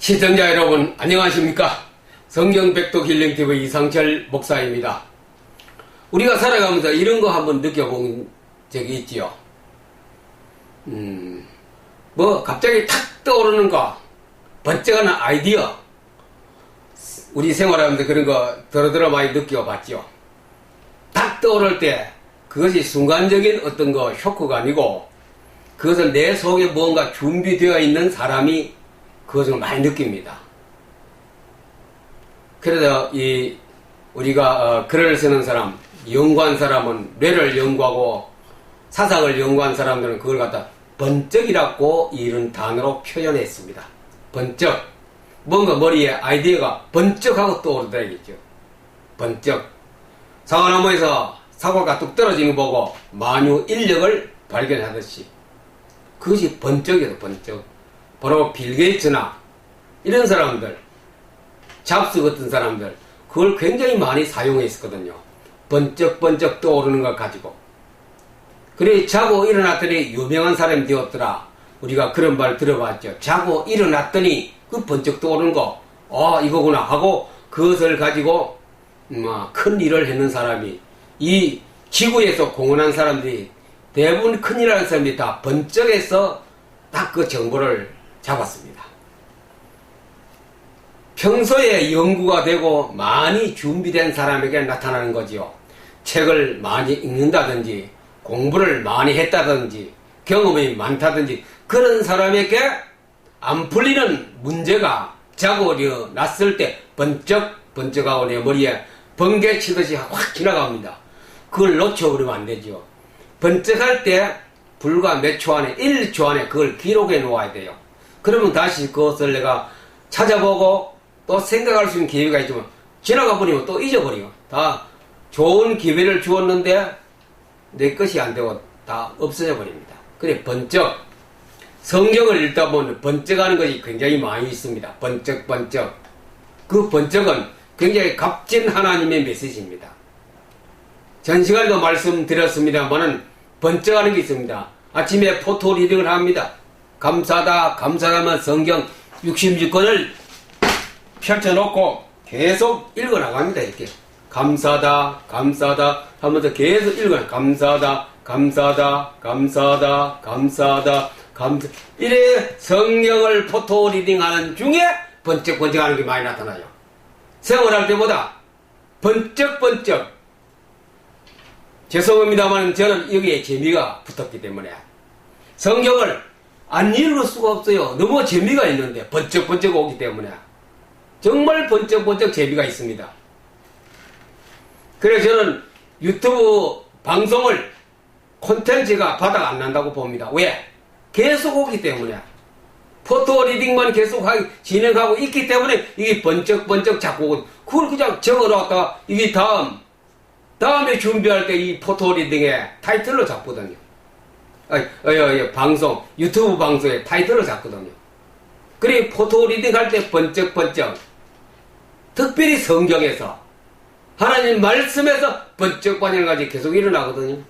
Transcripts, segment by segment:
시청자 여러분 안녕하십니까? 성경백독 힐링TV 이상철 목사입니다. 우리가 살아가면서 이런 거 한번 느껴본 적이 있지요. 갑자기 탁 떠오르는 거, 번쩍하는 아이디어. 우리 생활하면서 그런 거 더러더러 많이 느껴봤죠. 탁 떠오를 때 그것이 순간적인 어떤 거 쇼크가 아니고 그것은 내 속에 무언가 준비되어 있는 사람이 그것을 많이 느낍니다. 그래서 우리가 글을 쓰는 사람, 연구한 사람은 뇌를 연구하고 사상을 연구한 사람들은 그걸 갖다 번쩍이라고 이런 단어로 표현했습니다. 번쩍. 뭔가 머리에 아이디어가 번쩍하고 떠오르더라겠죠. 번쩍. 사과나무에서 사과가 뚝 떨어지는 거 보고 만유 인력을 발견하듯이 그것이 번쩍이에요. 번쩍. 바로 빌 게이츠나 이런 사람들, 잡스 같은 사람들, 그걸 굉장히 많이 사용했었거든요. 번쩍번쩍 떠오르는 것 가지고. 그래 자고 일어났더니 유명한 사람이 되었더라. 우리가 그런 말 들어봤죠. 자고 일어났더니 그 번쩍 떠오르는 거, 이거구나 하고 그것을 가지고 큰 일을 했는 사람이, 이 지구에서 공헌한 사람들이 대부분 큰 일을 하는 사람들이 다 번쩍해서 딱 그 정보를 잡았습니다. 평소에 연구가 되고 많이 준비된 사람에게 나타나는 거지요. 책을 많이 읽는다든지 공부를 많이 했다든지 경험이 많다든지 그런 사람에게 안 풀리는 문제가 자고 일어났을 때 번쩍번쩍하고 내 머리에 번개 치듯이 확 지나갑니다. 그걸 놓쳐버리면 안 되죠. 번쩍할 때 불과 몇 초 안에 1초 안에 그걸 기록해 놓아야 돼요. 그러면 다시 그것을 내가 찾아보고 또 생각할 수 있는 기회가 있지만 지나가 버리면 또 잊어버리고 다 좋은 기회를 주었는데 내 것이 안 되고 다 없어져 버립니다. 그래 번쩍. 성경을 읽다 보면 번쩍하는 것이 굉장히 많이 있습니다. 번쩍번쩍. 그 번쩍은 굉장히 값진 하나님의 메시지입니다. 전 시간에도 말씀드렸습니다만은 번쩍하는 게 있습니다. 아침에 포토 리딩을 합니다. 감사하다 감사하면 성경 66권을 펼쳐놓고 계속 읽어나갑니다. 이렇게 감사하다 감사하다 하면서 계속 읽어요. 감사하다 감사하다 감사하다 감사하다 감사. 이래 성경을 포토 리딩하는 중에 번쩍번쩍하는 게 많이 나타나요. 생활할 때보다 번쩍번쩍. 죄송합니다만 저는 여기에 재미가 붙었기 때문에 성경을 안 읽을 수가 없어요. 너무 재미가 있는데 번쩍번쩍 오기 때문에 정말 번쩍번쩍 재미가 있습니다. 그래서 저는 유튜브 방송을 콘텐츠가 바닥 안 난다고 봅니다. 왜? 계속 오기 때문에 포토 리딩만 계속 진행하고 있기 때문에 이게 번쩍번쩍 자꾸 오고 그걸 그냥 적어놨다가 이게 다음에 준비할 때 이 포토 리딩의 타이틀로 잡거든요. 방송, 유튜브 방송의 타이틀로 잡거든요. 그래, 포토 리딩 할 때 번쩍번쩍. 특별히 성경에서, 하나님 말씀에서 번쩍번쩍까지 계속 일어나거든요.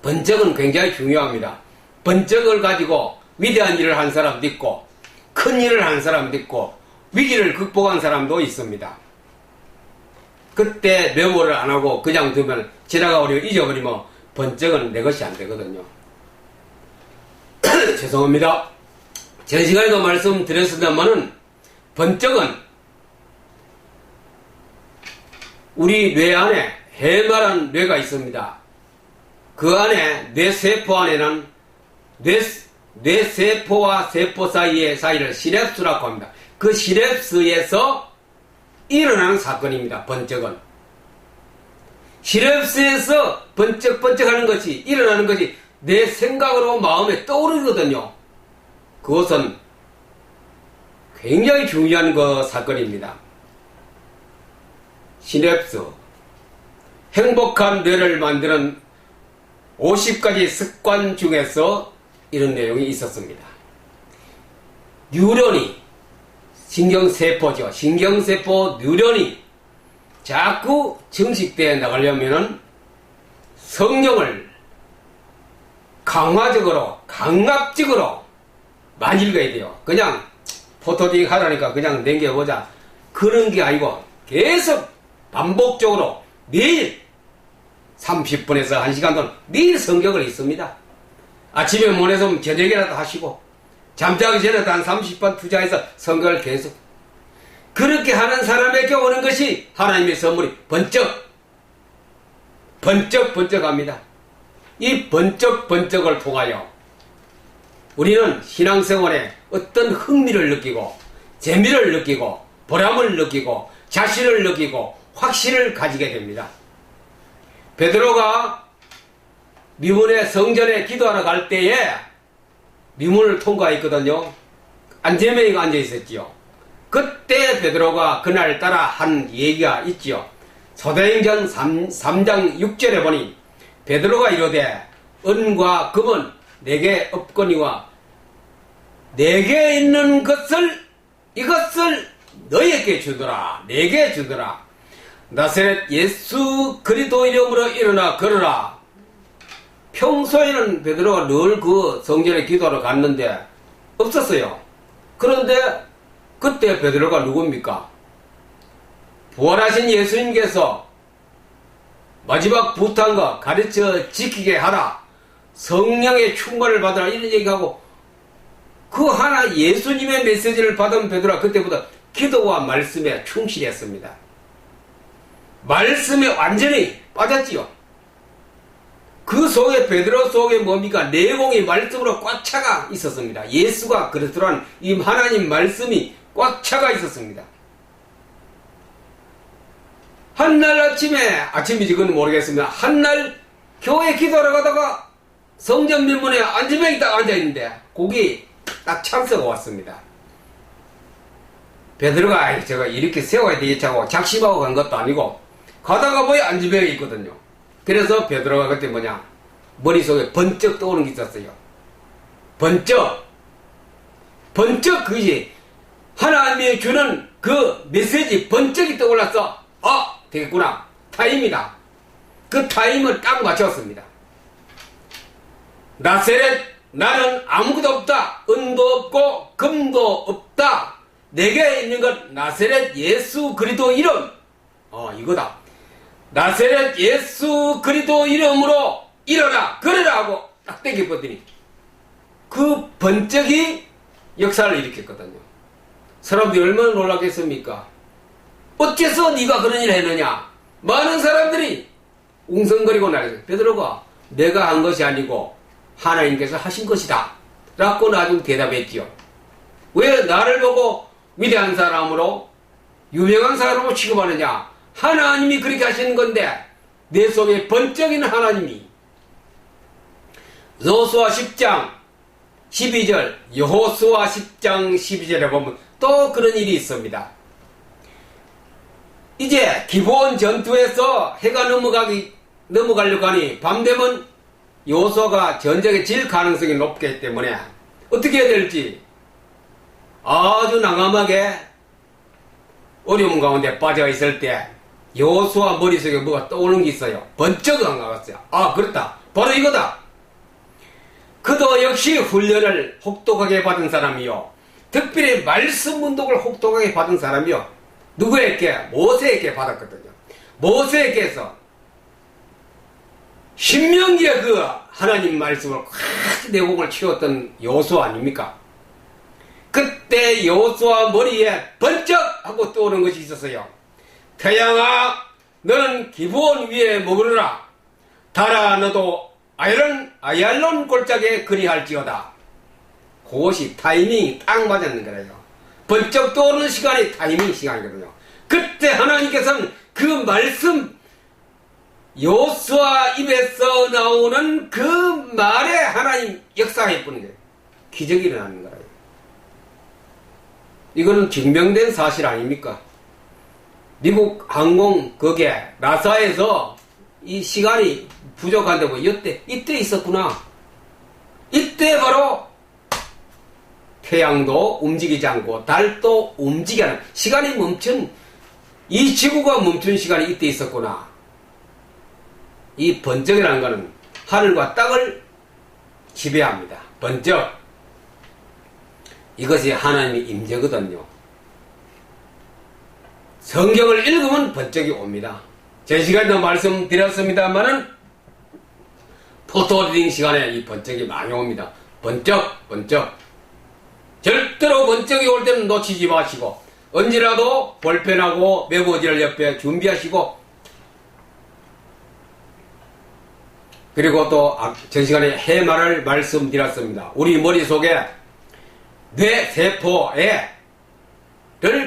번쩍은 굉장히 중요합니다. 번쩍을 가지고 위대한 일을 한 사람도 있고, 큰 일을 한 사람도 있고, 위기를 극복한 사람도 있습니다. 그때 메모를 안 하고 그냥 두면 지나가버리고 잊어버리면 번쩍은 내 것이 안 되거든요. 죄송합니다. 전 시간에도 말씀드렸습니다만은 번쩍은 우리 뇌 안에 해마란 뇌가 있습니다. 그 안에 뇌세포 안에는 뇌세포와 세포 사이를 시냅스라고 합니다. 그 시냅스에서 일어나는 사건입니다. 번쩍은. 시냅스에서 번쩍번쩍하는 것이 일어나는 것이 내 생각으로 마음에 떠오르거든요. 그것은 굉장히 중요한 사건입니다. 시냅스. 행복한 뇌를 만드는 50가지 습관 중에서 이런 내용이 있었습니다. 뉴런이 신경세포죠. 신경세포 뉴런이 자꾸 증식되어 나가려면은 성경을 강화적으로, 강압적으로 많이 읽어야 돼요. 그냥 포토딩 하라니까 그냥 남겨보자. 그런 게 아니고 계속 반복적으로 매일 30분에서 1시간 동안 매일 성경을 읽습니다. 아침에 못 해서 저녁이라도 하시고 잠자기 전에도 한 30분 투자해서 성경을 계속 그렇게 하는 사람에게 오는 것이 하나님의 선물이 번쩍합니다. 이 번쩍을 통하여 우리는 신앙생활에 어떤 흥미를 느끼고 재미를 느끼고 보람을 느끼고 자신을 느끼고 확신을 가지게 됩니다. 베드로가 미문의 성전에 기도하러 갈 때에 미문을 통과했거든요. 안재명이가 앉아있었지요. 그때 베드로가 그날따라 한 얘기가 있지요. 사도행전 3장 6절에 보니 베드로가 이르되 은과 금은 내게 없거니와 내게 있는 이것을 너에게 주더라. 내게 주더라. 나사렛 예수 그리스도 이름으로 일어나 걸어라. 평소에는 베드로가 늘 그 성전에 기도하러 갔는데 없었어요. 그런데 그때 베드로가 누굽니까? 부활하신 예수님께서 마지막 부탁과 가르쳐 지키게 하라. 성령의 충만을 받으라. 이런 얘기하고 그 하나 예수님의 메시지를 받은 베드로가 그때부터 기도와 말씀에 충실했습니다. 말씀에 완전히 빠졌지요. 그 속에 베드로 속에 뭡니까? 내공이 말씀으로 꽉 차가 있었습니다. 예수가 그리스도라는 이 하나님 말씀이 꽉 차가 있었습니다. 한날 아침인지 그건 모르겠습니다. 한날 교회 기도하러 가다가 성전 민문에 안지명이 딱 앉아있는데 거기 딱 찬스가 왔습니다. 베드로가 제가 이렇게 세워야 되겠다고 작심하고 간 것도 아니고 가다가 보니 안지명이 있거든요. 그래서 베드로가 그때 머릿속에 번쩍 떠오르는 게 있었어요. 번쩍 그것이 하나님이 주는 그 메시지 번쩍이 떠올라서 되겠구나. 타임이다. 그 타임을 딱 맞췄습니다. 나사렛 나는 아무것도 없다. 은도 없고 금도 없다. 내게 있는 것 나사렛 예수 그리스도 이름. 이거다. 나사렛 예수 그리스도 이름으로 일어나 걸어라 하고 딱 땡겨보더니 그 번쩍이 역사를 일으켰거든요. 사람들이 얼마나 놀랐겠습니까? 어째서 네가 그런 일을 했느냐? 많은 사람들이 웅성거리고 나가요. 베드로가 내가 한 것이 아니고 하나님께서 하신 것이다 라고 나중에 대답했지요. 왜 나를 보고 위대한 사람으로 유명한 사람으로 취급하느냐? 하나님이 그렇게 하시는 건데 내 속에 번쩍이는 하나님이. 여호수아 10장 12절 여호수아 10장 12절에 보면 또 그런 일이 있습니다. 이제 기브온 전투에서 해가 넘어가려고 하니 밤 되면 여호수아가 전쟁에 질 가능성이 높기 때문에 어떻게 해야 될지 아주 난감하게 어려운 가운데 빠져 있을 때 여호수아 머릿속에 뭐가 떠오르는 게 있어요. 번쩍 안 가봤어요. 그렇다. 바로 이거다. 그도 역시 훈련을 혹독하게 받은 사람이요. 특별히 말씀 운동을 혹독하게 받은 사람이요. 누구에게? 모세에게 받았거든요. 모세에게서 신명기에 그 하나님 말씀을 꽉 내공을 채웠던 여호수아 아닙니까? 그때 여호수아 머리에 번쩍 하고 떠오르는 것이 있었어요. 태양아 너는 기브온 위에 머무르라. 달아 너도 아얄론 골짜기에 그리할지어다. 그것이 타이밍이 딱 맞았는 거예요. 번쩍 떠오르는 시간이 타이밍 시간이거든요. 그때 하나님께서는 그 말씀 여호수아 입에서 나오는 그 말에 하나님 역사해 뿌는 거예요. 기적이 일어나는 거예요. 이거는 증명된 사실 아닙니까? 미국 항공 거기에 나사에서 이 시간이 부족한데 이때 있었구나. 이때 바로 태양도 움직이지 않고 달도 움직이지 않은 시간이 멈춘 이 지구가 멈춘 시간이 이때 있었구나. 이 번쩍이라는 것은 하늘과 땅을 지배합니다. 번쩍. 이것이 하나님의 임재거든요. 성경을 읽으면 번쩍이 옵니다. 제 시간에도 말씀드렸습니다만은 포토리딩 시간에 이 번쩍이 많이 옵니다. 번쩍 번쩍. 절대로 번쩍이 올 때는 놓치지 마시고 언제라도 볼펜하고 메모지를 옆에 준비하시고, 그리고 또 전 시간에 해마를 말씀드렸습니다. 우리 머릿속에 뇌세포를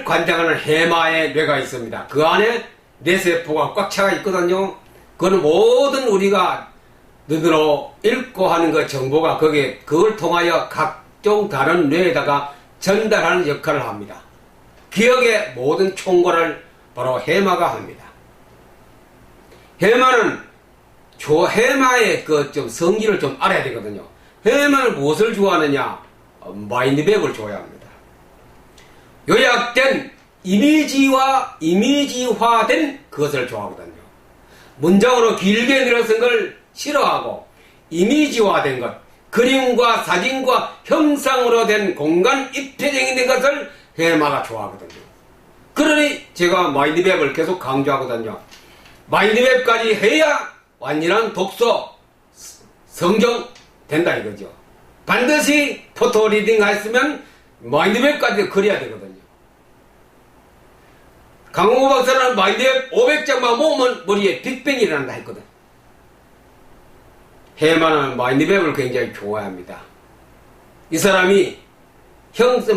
관장하는 해마의 뇌가 있습니다. 그 안에 뇌세포가 꽉 차가 있거든요. 그건 모든 우리가 눈으로 읽고 하는 그 정보가 그걸 통하여 각종 다른 뇌에다가 전달하는 역할을 합니다. 기억의 모든 총괄을 바로 해마가 합니다. 해마의 좀 성질을 좀 알아야 되거든요. 해마는 무엇을 좋아하느냐? 마인드맵을 좋아야 합니다. 요약된 이미지화된 그것을 좋아하거든요. 문장으로 길게 늘어선 걸 싫어하고, 이미지화된 것, 그림과 사진과 형상으로 된 공간 입체적인 된 것을 해마가 좋아하거든요. 그러니 제가 마인드맵을 계속 강조하거든요. 마인드맵까지 해야 완전한 독서, 성경 된다 이거죠. 반드시 포토리딩 했으면 마인드맵까지 그려야 되거든요. 강홍호 박사는 마인드맵 500장만 모으면 머리에 빅뱅이 일어난다 했거든. 해마는 마인드맵을 굉장히 좋아합니다. 이 사람이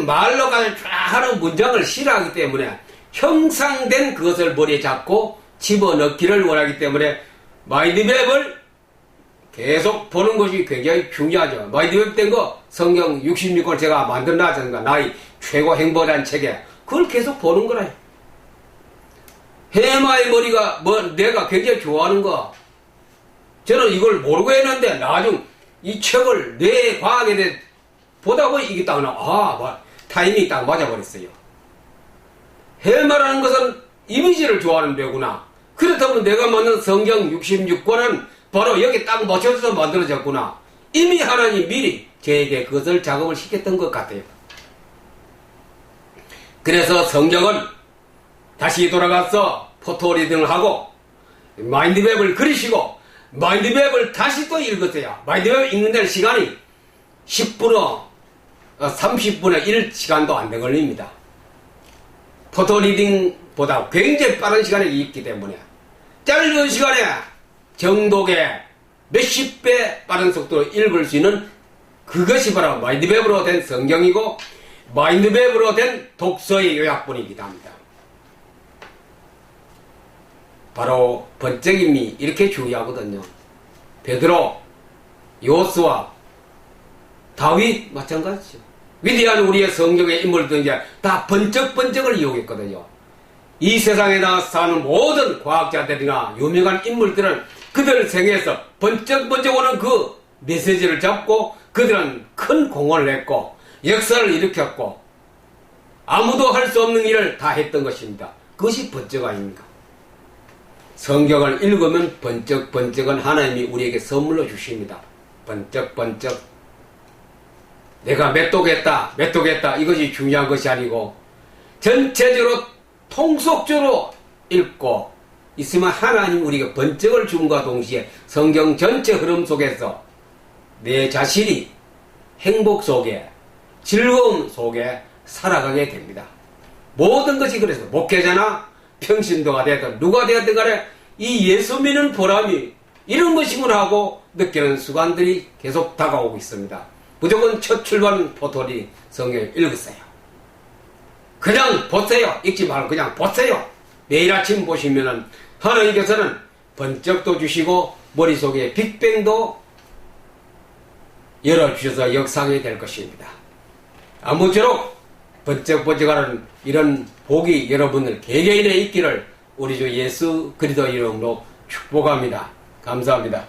말로 가지고 쫙 하는 문장을 싫어하기 때문에 형상된 그것을 머리에 잡고 집어넣기를 원하기 때문에 마인드맵을 계속 보는 것이 굉장히 중요하죠. 마인드맵 된 거 성경 66권을 제가 만들어놨잖아요. 나의 최고 행복이라는 책에 그걸 계속 보는 거라요. 해마의 머리가 내가 굉장히 좋아하는 거, 저는 이걸 모르고 했는데 나중 이 책을 뇌 과학에 대해 보다 보니 이게 딱 나와. 타이밍이 딱 맞아버렸어요. 해마라는 것은 이미지를 좋아하는 뇌구나. 그렇다면 내가 만든 성경 66권은 바로 여기 딱 맞춰서 만들어졌구나. 이미 하나님 미리 저에게 그것을 작업을 시켰던 것 같아요. 그래서 성경은 다시 돌아가서 포토리딩을 하고 마인드맵을 그리시고 마인드맵을 다시 또 읽으세요. 마인드맵 읽는 데는 시간이 30분의 1시간도 안 돼 걸립니다. 포토리딩보다 굉장히 빠른 시간이 있기 때문에 짧은 시간에 정독의 몇십 배 빠른 속도로 읽을 수 있는 그것이 바로 마인드맵으로 된 성경이고 마인드맵으로 된 독서의 요약본이기도 합니다. 바로 번쩍임이 이렇게 중요하거든요. 베드로, 요수아, 다윗 마찬가지죠. 위대한 우리의 성경의 인물들은 다 번쩍번쩍을 이용했거든요. 이 세상에 사는 모든 과학자들이나 유명한 인물들은 그들 생애에서 번쩍번쩍 오는 그 메시지를 잡고 그들은 큰 공헌을 했고 역사를 일으켰고 아무도 할 수 없는 일을 다 했던 것입니다. 그것이 번쩍 아닙니까? 성경을 읽으면 번쩍번쩍은 하나님이 우리에게 선물로 주십니다. 번쩍번쩍. 내가 몇 독했다 이것이 중요한 것이 아니고 전체적으로 통속적으로 읽고 있으면 하나님 우리가 번쩍을 줌과 동시에 성경 전체 흐름 속에서 내 자신이 행복 속에 즐거움 속에 살아가게 됩니다. 모든 것이 그래서 목회자나 평신도가 되었든 누가 되었든 간에 이 예수 믿는 보람이 이런 것이구나 하고 느끼는 순간들이 계속 다가오고 있습니다. 무조건 첫 출발 포토리 성경을 읽으세요. 그냥 보세요. 읽지 말고 그냥 보세요. 매일 아침 보시면은 하나님께서는 번쩍도 주시고 머릿속에 빅뱅도 열어주셔서 역상이 될 것입니다. 아무쪼록 번쩍번쩍하는 이런 복이 여러분들 개개인에 있기를 우리 주 예수 그리스도 이름으로 축복합니다. 감사합니다.